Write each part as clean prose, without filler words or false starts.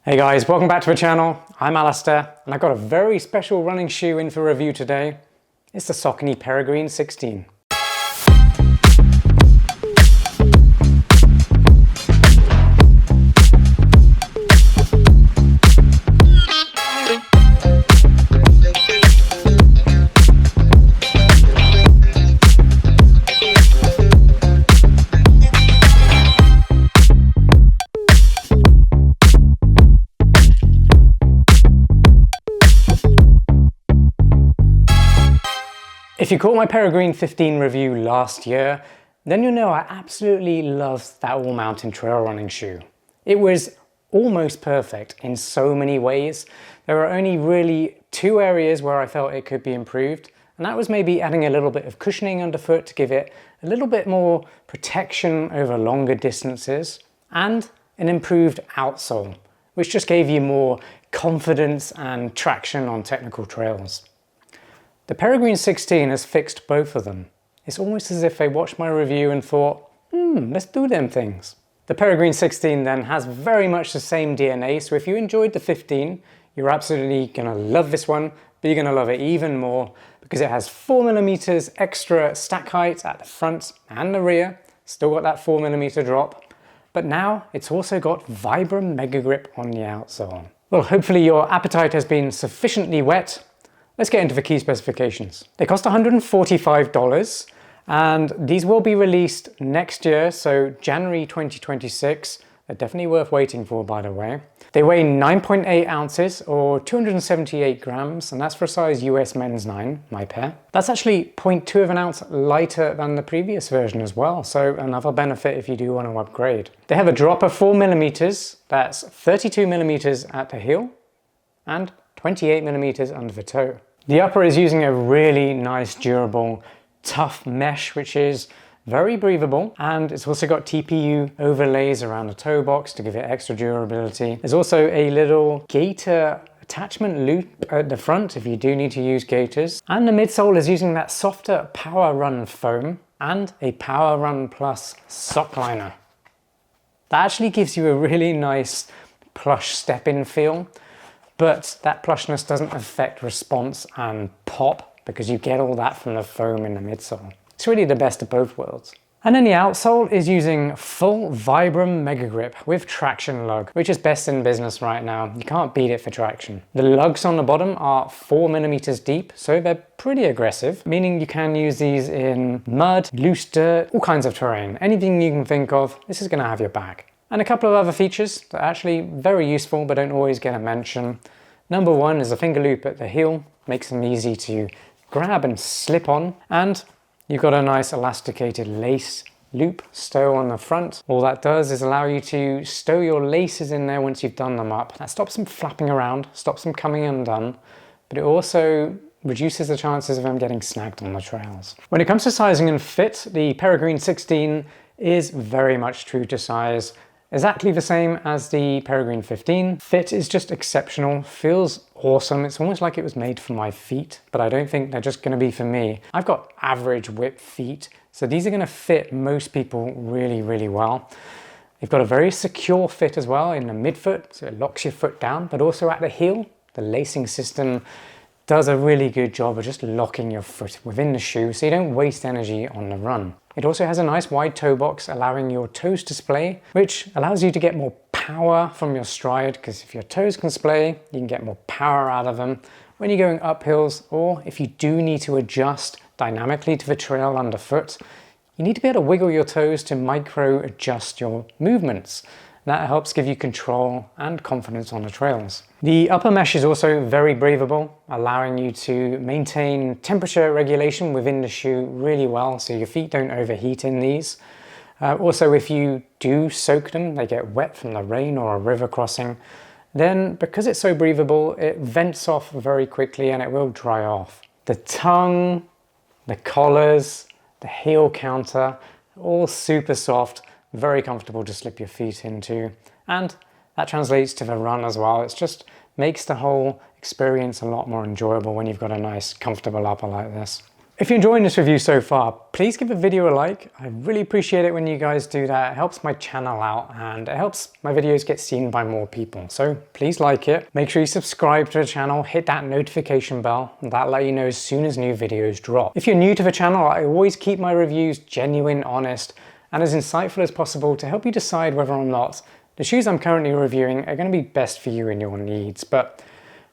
Hey guys, welcome back to the channel. I'm Alastair and I've got a very special running shoe in for review today. It's the Saucony Peregrine 16. If you caught my Peregrine 15 review last year, then you'll know I absolutely love that all-mountain trail running shoe. It was almost perfect in so many ways. There were only really two areas where I felt it could be improved, and that was maybe adding a little bit of cushioning underfoot to give it a little bit more protection over longer distances, and an improved outsole, which just gave you more confidence and traction on technical trails. The Peregrine 16 has fixed both of them. It's almost as if they watched my review and thought, let's do them things. The Peregrine 16 then has very much the same DNA, so if you enjoyed the 15, you're absolutely gonna love this one, but you're gonna love it even more because it has 4mm extra stack height at the front and the rear, still got that 4mm drop, but now it's also got Vibram MegaGrip on the outsole. Well, hopefully your appetite has been sufficiently whet. Let's get into the key specifications. They cost $145 and these will be released next year, so January 2026. They're definitely worth waiting for, by the way. They weigh 9.8 ounces or 278 grams, and that's for a size US men's 9, my pair. That's actually 0.2 of an ounce lighter than the previous version as well, so another benefit if you do want to upgrade. They have a drop of 4mm, that's 32mm at the heel, and 28mm under the toe. The upper is using a really nice, durable, tough mesh, which is very breathable, and it's also got TPU overlays around the toe box to give it extra durability. There's also a little gaiter attachment loop at the front if you do need to use gaiters. And the midsole is using that softer Power Run foam and a Power Run Plus sock liner. That actually gives you a really nice plush step-in feel. But that plushness doesn't affect response and pop because you get all that from the foam in the midsole. It's really the best of both worlds. And then the outsole is using full Vibram MegaGrip with traction lug, which is best in business right now. You can't beat it for traction. The lugs on the bottom are 4mm deep, so they're pretty aggressive, meaning you can use these in mud, loose dirt, all kinds of terrain. Anything you can think of, this is going to have your back. And a couple of other features that are actually very useful but don't always get a mention. Number one is a finger loop at the heel, makes them easy to grab and slip on. And you've got a nice elasticated lace loop stow on the front. All that does is allow you to stow your laces in there once you've done them up. That stops them flapping around, stops them coming undone, but it also reduces the chances of them getting snagged on the trails. When it comes to sizing and fit, the Peregrine 16 is very much true to size. Exactly the same as the Peregrine 15. Fit is just exceptional, feels awesome. It's almost like it was made for my feet, but I don't think they're just gonna be for me. I've got average width feet, so these are gonna fit most people really, really well. They've got a very secure fit as well in the midfoot, so it locks your foot down, but also at the heel. The lacing system does a really good job of just locking your foot within the shoe so you don't waste energy on the run. It also has a nice wide toe box allowing your toes to splay, which allows you to get more power from your stride, because if your toes can splay, you can get more power out of them when you're going up hills, or if you do need to adjust dynamically to the trail underfoot, you need to be able to wiggle your toes to micro adjust your movements. That helps give you control and confidence on the trails. The upper mesh is also very breathable, allowing you to maintain temperature regulation within the shoe really well, so your feet don't overheat in these. Also, if you do soak them, they get wet from the rain or a river crossing, then because it's so breathable, it vents off very quickly and it will dry off. The tongue, the collars, the heel counter, all super soft, very comfortable to slip your feet into, and that translates to the run as well. It just makes the whole experience a lot more enjoyable when you've got a nice comfortable upper like this. If you're enjoying this review so far, please give the video a like. I really appreciate it when you guys do that. It helps my channel out and it helps my videos get seen by more people. So please like it. Make sure you subscribe to the channel, hit that notification bell, and that'll let you know as soon as new videos drop. If you're new to the channel, I always keep my reviews genuine, honest, and as insightful as possible to help you decide whether or not the shoes I'm currently reviewing are going to be best for you and your needs. But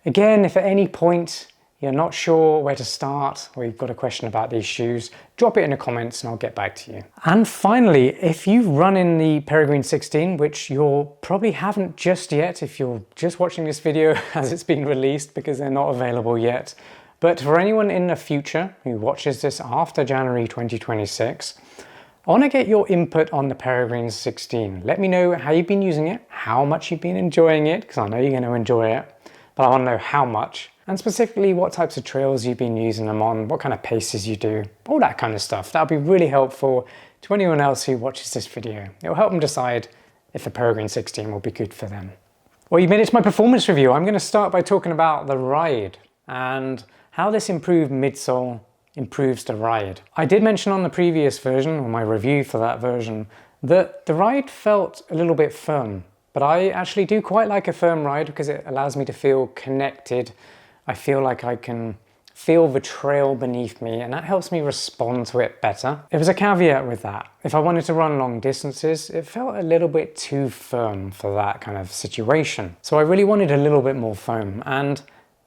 again, if at any point you're not sure where to start or you've got a question about these shoes, drop it in the comments and I'll get back to you. And finally, if you run in the Peregrine 16, which you probably haven't just yet if you're just watching this video as it's been released because they're not available yet, but for anyone in the future who watches this after January 2026, I want to get your input on the Peregrine 16. Let me know how you've been using it, how much you've been enjoying it, because I know you're going to enjoy it, but I want to know how much, and specifically what types of trails you've been using them on, what kind of paces you do, all that kind of stuff. That'll be really helpful to anyone else who watches this video. It'll help them decide if the Peregrine 16 will be good for them. Well, you made it to my performance review. I'm going to start by talking about the ride and how this improved midsole improves the ride. I did mention on the previous version, or my review for that version, that the ride felt a little bit firm, but I actually do quite like a firm ride because it allows me to feel connected. I feel like I can feel the trail beneath me and that helps me respond to it better. There was a caveat with that. If I wanted to run long distances, it felt a little bit too firm for that kind of situation. So I really wanted a little bit more foam, and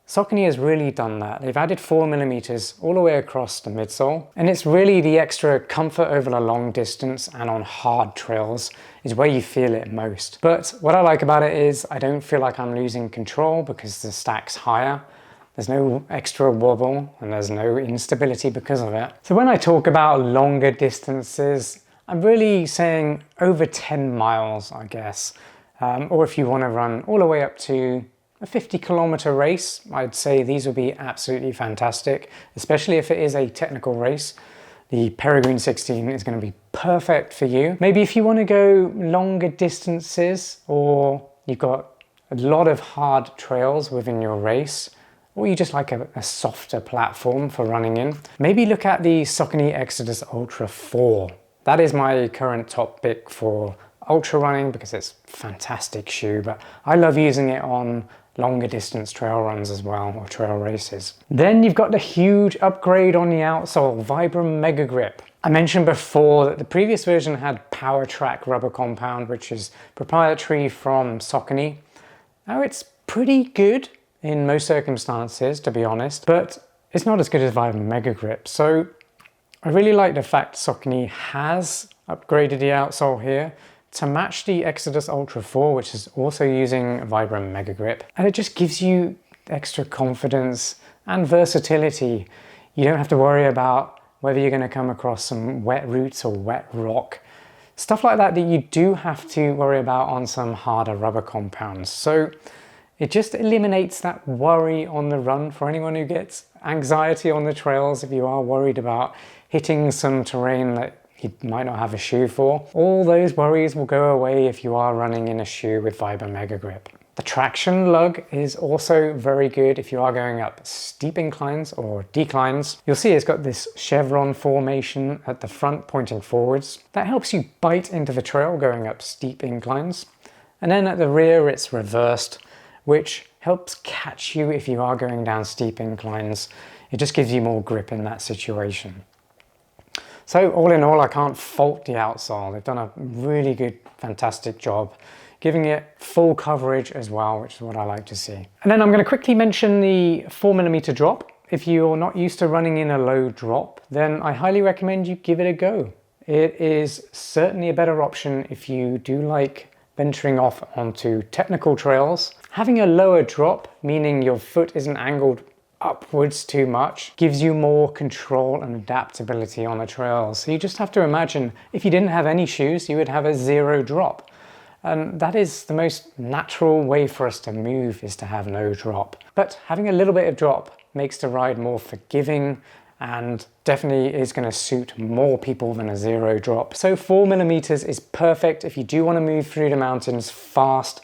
Saucony has really done that. They've added 4mm all the way across the midsole, and it's really the extra comfort over the long distance and on hard trails is where you feel it most. But what I like about it is I don't feel like I'm losing control because the stack's higher. There's no extra wobble and there's no instability because of it. So when I talk about longer distances, I'm really saying over 10 miles, I guess. Or if you want to run all the way up to a 50-kilometer race, I'd say these would be absolutely fantastic, especially if it is a technical race. The Peregrine 16 is going to be perfect for you. Maybe if you want to go longer distances or you've got a lot of hard trails within your race, or you just like a softer platform for running in, maybe look at the Saucony Xodus Ultra 4. That is my current top pick for ultra running because it's a fantastic shoe, but I love using it on longer distance trail runs as well, or trail races. Then you've got the huge upgrade on the outsole, Vibram MegaGrip. I mentioned before that the previous version had Power Track rubber compound, which is proprietary from Saucony. Now it's pretty good in most circumstances, to be honest, but it's not as good as Vibram MegaGrip. So I really like the fact Saucony has upgraded the outsole here to match the Xodus Ultra 4, which is also using Vibram MegaGrip. And it just gives you extra confidence and versatility. You don't have to worry about whether you're going to come across some wet roots or wet rock. Stuff like that you do have to worry about on some harder rubber compounds. So it just eliminates that worry on the run for anyone who gets anxiety on the trails. If you are worried about hitting some terrain that you might not have a shoe for, all those worries will go away if you are running in a shoe with Vibram MegaGrip. The traction lug is also very good if you are going up steep inclines or declines. You'll see it's got this chevron formation at the front pointing forwards. That helps you bite into the trail going up steep inclines. And then at the rear it's reversed, which helps catch you if you are going down steep inclines. It just gives you more grip in that situation. So all in all, I can't fault the outsole. They've done a really good, fantastic job, giving it full coverage as well, which is what I like to see. And then I'm going to quickly mention the 4mm drop. If you're not used to running in a low drop, then I highly recommend you give it a go. It is certainly a better option if you do like venturing off onto technical trails. Having a lower drop, meaning your foot isn't angled upwards too much, gives you more control and adaptability on the trails. So you just have to imagine if you didn't have any shoes, you would have a 0 drop. And that is the most natural way for us to move, is to have no drop. But having a little bit of drop makes the ride more forgiving and definitely is going to suit more people than a 0 drop. So 4mm is perfect if you do want to move through the mountains fast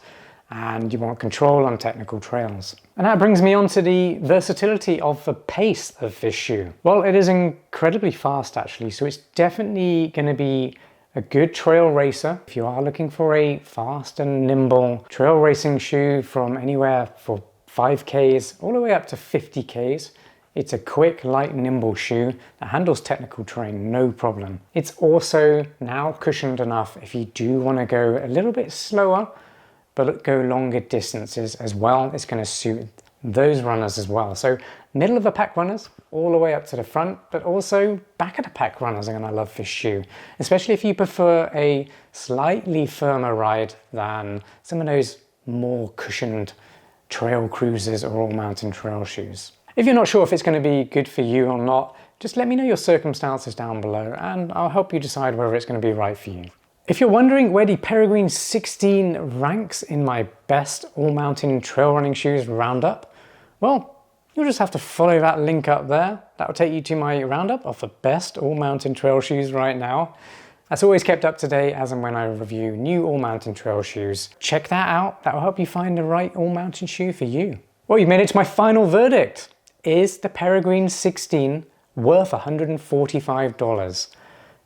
and you want control on technical trails. And that brings me on to the versatility of the pace of this shoe. Well, it is incredibly fast actually, so it's definitely going to be a good trail racer. If you are looking for a fast and nimble trail racing shoe from anywhere for 5Ks all the way up to 50Ks, it's a quick, light, nimble shoe that handles technical terrain no problem. It's also now cushioned enough if you do want to go a little bit slower, but go longer distances as well. It's going to suit those runners as well. So middle of the pack runners all the way up to the front, but also back of the pack runners are going to love this shoe, especially if you prefer a slightly firmer ride than some of those more cushioned trail cruisers or all mountain trail shoes. If you're not sure if it's going to be good for you or not, just let me know your circumstances down below and I'll help you decide whether it's going to be right for you. If you're wondering where the Peregrine 16 ranks in my best all-mountain trail running shoes roundup, well, you'll just have to follow that link up there. That'll take you to my roundup of the best all-mountain trail shoes right now. That's always kept up to date as and when I review new all-mountain trail shoes. Check that out. That'll help you find the right all-mountain shoe for you. Well, you've made it to my final verdict. Is the Peregrine 16 worth $145?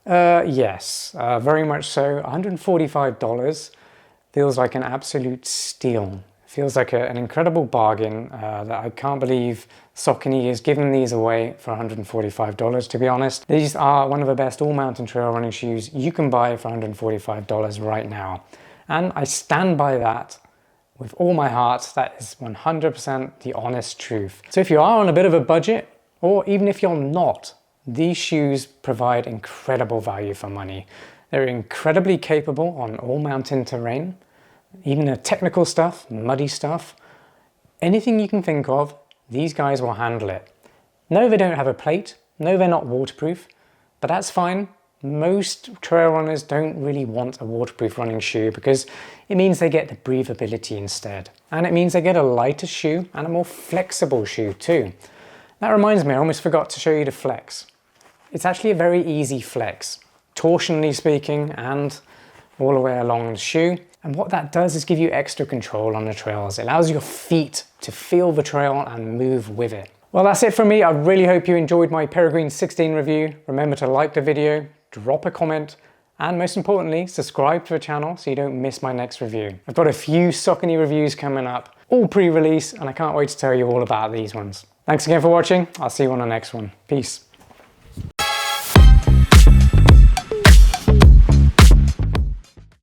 Yes, very much so. $145 feels like an absolute steal. Feels like an incredible bargain that I can't believe Saucony is giving these away for $145, to be honest. These are one of the best all-mountain trail running shoes you can buy for $145 right now. And I stand by that with all my heart. That is 100% the honest truth. So if you are on a bit of a budget, or even if you're not, these shoes provide incredible value for money. They're incredibly capable on all mountain terrain, even the technical stuff, muddy stuff, anything you can think of, these guys will handle it. No, they don't have a plate. No, they're not waterproof, but that's fine. Most trail runners don't really want a waterproof running shoe because it means they get the breathability instead. And it means they get a lighter shoe and a more flexible shoe too. That reminds me, I almost forgot to show you the flex. It's actually a very easy flex, torsionally speaking, and all the way along the shoe. And what that does is give you extra control on the trails. It allows your feet to feel the trail and move with it. Well, that's it from me. I really hope you enjoyed my Peregrine 16 review. Remember to like the video, drop a comment, and most importantly, subscribe to the channel so you don't miss my next review. I've got a few Saucony reviews coming up, all pre-release, and I can't wait to tell you all about these ones. Thanks again for watching. I'll see you on the next one. Peace.